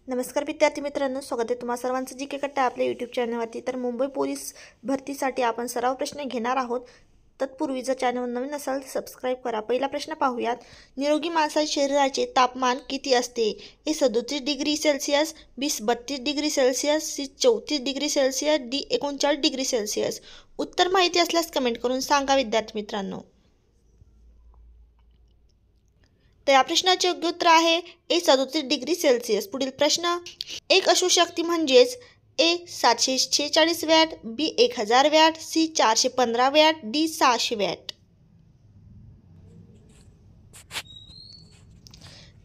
नमस्कार विद्यार्थी मित्रांनो, स्वागत आहे तुम्हा सर्वांचं जी के कट्टा आपल्या यूट्यूब चॅनलवरती। तर मुंबई पोलीस भरतीसाठी आपण सराव प्रश्न घेणार आहोत। तत्पूर्वी जर चॅनल नवीन असाल तर सबस्क्राईब करा। पहिला प्रश्न पाहूयात। निरोगी माणसाच्या शरीराचे तापमान किती असते? A 37 degree Celsius, B 32 degree Celsius, C 34 degree Celsius, D 39 degree Celsius. उत्तर माहिती असल्यास कमेंट करून सांगा विद्यार्थी मित्रांनो। तर या प्रश्नाचे योग्य उत्तर आहे ए 37 डिग्री सेल्सिअस। पुढील प्रश्न, एक अणुशक्ती म्हणजेच A 746 watt, B 1000 watt, C 415 watt, D 600 watt.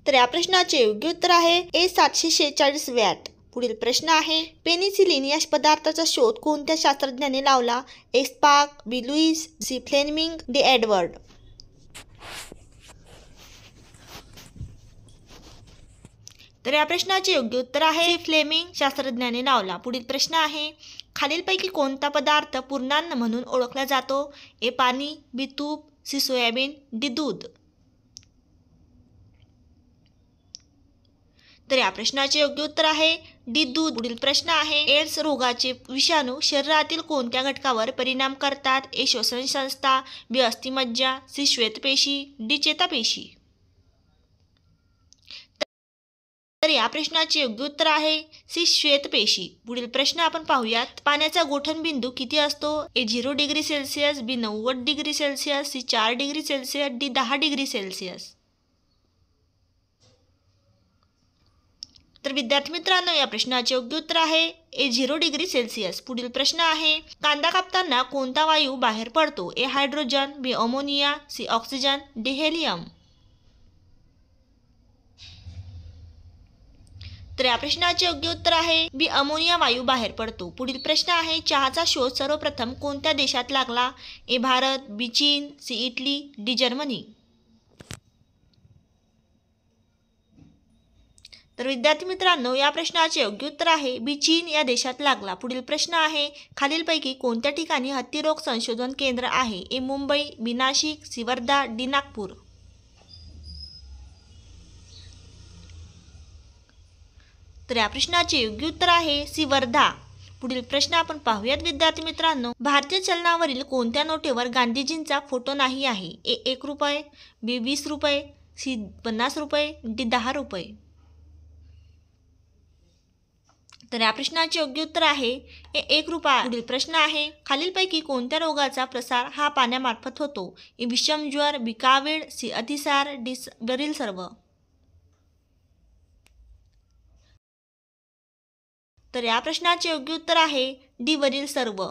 तर या प्रश्नाचे योग्य उत्तर आहे ए 746 वॅट। पुढील प्रश्न आहे, पेनिसिलिन या पदार्थाचा शोध कोणत्या शास्त्रज्ञाने लावला? A Spark, B Lewis, C Fleming, D Edward. तर या प्रश्नाचे योग्य उत्तर आहे सी फ्लेमिंग शास्त्रज्ञाने लावला। पुढील प्रश्न आहे, खालीलपैकी कोणता पदार्थ पूर्णान्न म्हणून ओळखला जातो? ए पाणी, बी तूप, सी सोयाबीन, डी दूध। तर या प्रश्नाचे योग्य उत्तर आहे डी दूध। पुढील प्रश्न आहे, एड्स रोगाचे विषाणू शरीरातील कोणत्या घटकावर परिणाम करतात? ए श्वसन संस्था, बी अस्थिमज्जा, सी श्वेतपेशी, डी चेतापेशी। तर या प्रश्नाचे योग्य उत्तर आहे सी श्वेतपेशी। पुढील प्रश्न आपण पाहूयात। पाण्याचा गोठण बिंदू किती असतो? A 0 degree Celsius, B 90 degree Celsius, C 4 degree Celsius, D 10 degree Celsius. तर विद्यार्थी मित्रांनो, या प्रश्नाचे योग्य उत्तर आहे ए 0 डिग्री सेल्सिअस। पुढील प्रश्न आहे, कांदा कापताना कोणता वायू बाहेर पडतो? A hydrogen, B ammonia, C oxygen, D helium. तर या प्रश्नाचे योग्य उत्तर आहे बी अमोनिया वायू बाहेर पडतो। पुढील प्रश्न आहे, चहाचा शोध सर्वप्रथम कोणत्या देशात लागला? ए भारत, बी चीन, सी इटली, डी जर्मनी। तर विद्यार्थी मित्रांनो, या प्रश्नाचे योग्य उत्तर आहे बी चीन या देशात लागला। पुढील प्रश्न आहे, खालीलपैकी कोणत्या ठिकाणी हत्तीरोग संशोधन केंद्र आहे? ए मुंबई, बी नाशिक, सी वर्धा, डी नागपूर। तर या प्रश्नाचे योग्य उत्तर आहे सी वर्धा। पुढील प्रश्न आपण पाहूयात विद्यार्थी मित्रांनो, भारतीय चलनावरील कोणत्या नोटेवर गांधीजींचा फोटो नाही आहे? ए 1 रुपये, बी 20 रुपये, सी 50 रुपये, डी 10 रुपये। तर या प्रश्नाचे योग्य उत्तर आहे ए 1 रुपया। पुढील प्रश्न आहे, खालीलपैकी कोणत्या रोगाचा प्रसार हा पाण्यामार्फत होतो? ए विषमज्वर, बी कावीळ, सी अतिसार, डी वरील सर्व। तर या प्रश्नाचे योग्य उत्तर आहे डी वरील सर्व।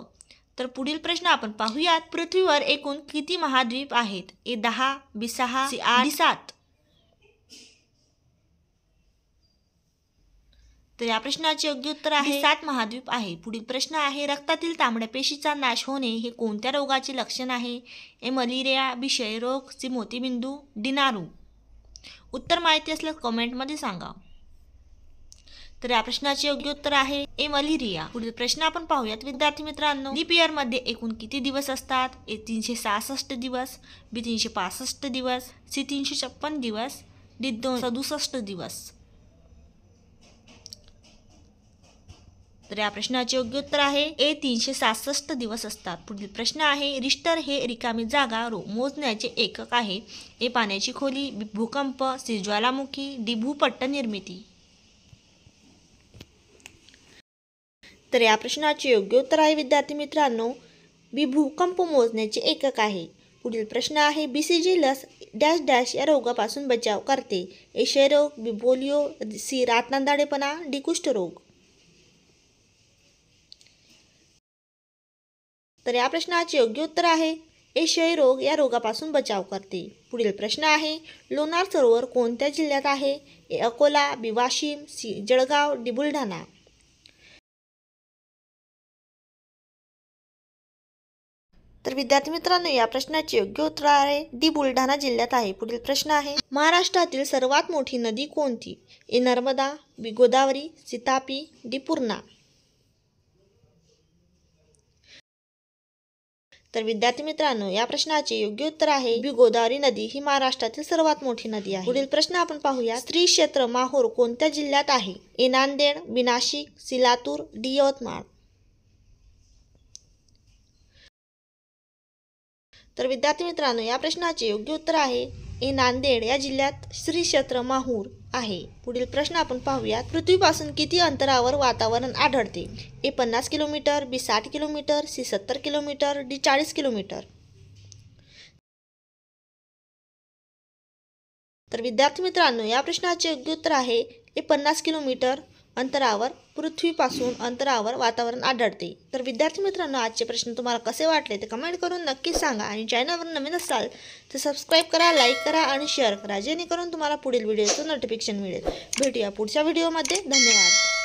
तर पुढील प्रश्न आपण पाहूयात। पृथ्वीवर एकूण किती महाद्वीप आहेत? ए 10, बी 6, सी 8, डी 7। तर या प्रश्नाचे योग्य उत्तर आहे 7 महाद्वीप आहे। पुढील प्रश्न आहे, रक्तातील तांबड्या पेशीचा नाश होणे हे कोणत्या रोगाचे लक्षण आहे? ए मलेरिया, बी क्षयरोग, सी मोतीबिंदू, डी नारू। उत्तर माहिती असल्यास कमेंटमध्ये सांगा। तर या प्रश्नाचे योग्य उत्तर आहे ए मलेरिया। पुढील प्रश्न आपण पाहूयात विद्यार्थी मित्रांनो, लीप इयर मध्ये एकूण किती दिवस असतात? ए 366 दिवस, बी 365 दिवस, सी 356 दिवस, डी 267 दिवस। तर या प्रश्नाचे योग्य उत्तर आहे ए 366 दिवस असतात। पुढील प्रश्न आहे, रिश्टर हे रिकामी जागा मोजण्याचे एकक आहे? ए पाण्याची खोली, बी भूकंप, सी ज्वालामुखी, डी भूपट्ट निर्मिती। तर या प्रश्नाचे योग्य उत्तर आहे विद्यार्थी मित्रांनो बी भूकंप मोजण्याचे एकक आहे। पुढील प्रश्न आहे, BCG लस डॅश डॅश या रोगापासून बचाव करते? ए क्षयरोग, बी पोलिओ, सी रातनांदाळेपणा, डी कुष्ठरोग। तर या प्रश्नाचे योग्य उत्तर आहे ए क्षयरोग या रोगापासून बचाव करते। पुढील प्रश्न आहे, लोणार सरोवर कोणत्या जिल्ह्यात आहे? ए अकोला, बी वाशिम, सी जळगाव, डी बुलढाणा। तर विद्यार्थी मित्रांनो, या प्रश्नाचे योग्य उत्तर आहे डी बुलढाणा जिल्ह्यात आहे। पुढील प्रश्न आहे, महाराष्ट्रातील सर्वात मोठी नदी कोणती? ए नर्मदा, बी गोदावरी, सी तापी, डी पूर्णा। तर विद्यार्थी मित्रांनो, या प्रश्नाचे योग्य उत्तर आहे बी. गोदावरी नदी ही महाराष्ट्रातील सर्वात मोठी नदी आहे. पुढील प्रश्न आपण पाहूया. श्री क्षेत्र माहूर कोणत्या जिल्ह्यात आहे? ए. नांदेड, बी. नाशिक, सी. लातूर, डी. यवतमाळ. तर विद्यार्थी मित्रांनो, या प्रश्नाचे योग्य उत्तर आहे ए. नांदेड या जिल्ह्यात श्री क्षेत्र माहूर आहे. पुढील प्रश्न आपण पाहूयात. पृथ्वीपासून किती अंतरावर वातावरण आढळते? A. 50 kilometre, B. 60 kilometre, C. 70 kilometre, D. 40 kilometre. तर विद्यार्थी मित्रांनो, या प्रश्नाचे योग्य उत्तर आहे ए. 50 किलोमीटर अंतरावर पृथ्वीपासून अंतरावर वातावरण आढळते. तर विद्यार्थी मित्रांनो, आजचे प्रश्न तुम्हाला कसे वाटले ते कमेंट करून नक्कीच सांगा आणि चॅनलवर नवीन असाल तर सबस्क्राईब करा, लाईक करा आणि शेअर करा, जेणेकरून तुम्हाला पुढील व्हिडिओचं नोटिफिकेशन मिळेल. भेटूया पुढच्या व्हिडिओमध्ये. धन्यवाद.